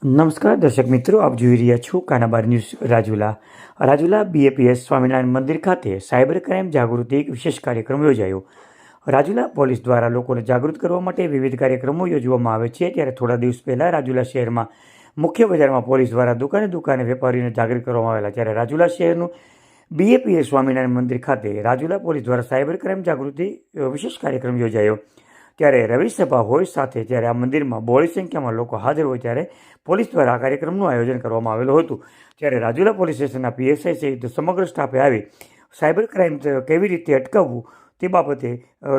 નમસ્કાર દર્શક મિત્રો, આપ જોઈ રહ્યા છો કાનાબાર ન્યૂઝ રાજુલા બીએપીએસ સ્વામિનારાયણ મંદિર ખાતે સાયબર ક્રાઇમ જાગૃતિ એક વિશેષ કાર્યક્રમ યોજાયો. રાજુલા પોલીસ દ્વારા લોકોને જાગૃત કરવા માટે વિવિધ કાર્યક્રમો યોજવામાં આવે છે. ત્યારે થોડા દિવસ પહેલાં રાજુલા શહેરમાં મુખ્ય બજારમાં પોલીસ દ્વારા દુકાને વેપારીઓને જાગૃત કરવામાં આવેલા. ત્યારે રાજુલા શહેરનું બીએપીએસ સ્વામિનારાયણ મંદિર ખાતે રાજુલા પોલીસ દ્વારા સાયબર ક્રાઇમ જાગૃતિ વિશેષ કાર્યક્રમ યોજાયો. ત્યારે રવિ સભા હોય સાથે ત્યારે આ મંદિરમાં બહોળી સંખ્યામાં લોકો હાજર હોય ત્યારે પોલીસ દ્વારા આ કાર્યક્રમનું આયોજન કરવામાં આવેલું હતું. ત્યારે રાજુલા પોલીસ સ્ટેશનના પીએસઆઈ સહિત સમગ્ર સ્ટાફે આવી સાયબર ક્રાઇમ કેવી રીતે અટકાવવું તે બાબતે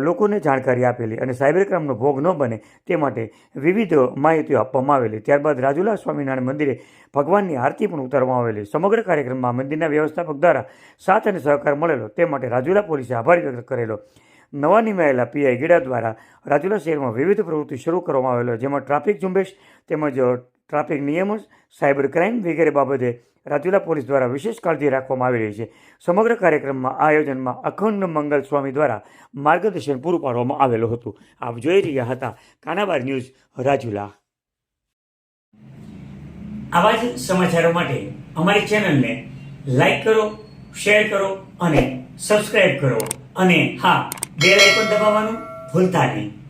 લોકોને જાણકારી આપેલી અને સાયબર ક્રાઇમનો ભોગ ન બને તે માટે વિવિધ માહિતીઓ આપવામાં આવેલી. ત્યારબાદ રાજુલા સ્વામિનારાયણ મંદિરે ભગવાનની આરતી પણ ઉતારવામાં આવેલી. સમગ્ર કાર્યક્રમમાં મંદિરના વ્યવસ્થાપક દ્વારા સાથ અને સહકાર મળેલો તે માટે રાજુલા પોલીસે આભાર વ્યક્ત કરેલો. નવા નિમાયેલા પીઆઈ ગીડા દ્વારા રાજુલા શહેરમાં વિવિધ પ્રવૃત્તિ શરૂ કરવામાં આવેલો, જેમાં ટ્રાફિક ઝુંબેશ તેમજ ટ્રાફિક નિયમો, સાયબર ક્રાઇમ વગેરે બાબતે રાજુલા પોલીસ દ્વારા વિશેષ કાળજી રાખવામાં આવી રહી છે. સમગ્ર કાર્યક્રમમાં આયોજનમાં અખંડ મંગલ સ્વામી દ્વારા માર્ગદર્શન પૂરું પાડવામાં આવેલું હતું. આપ જોઈ રહ્યા હતા કાનાબાર ન્યૂઝ રાજુલા. આવા જ સમાચારો માટે અમારી ચેનલને લાઈક કરો, શેર કરો અને સબસ્ક્રાઇબ કરો અને હા, બેલ આઇકોન દબાવવાનું ભૂલતા નહીં.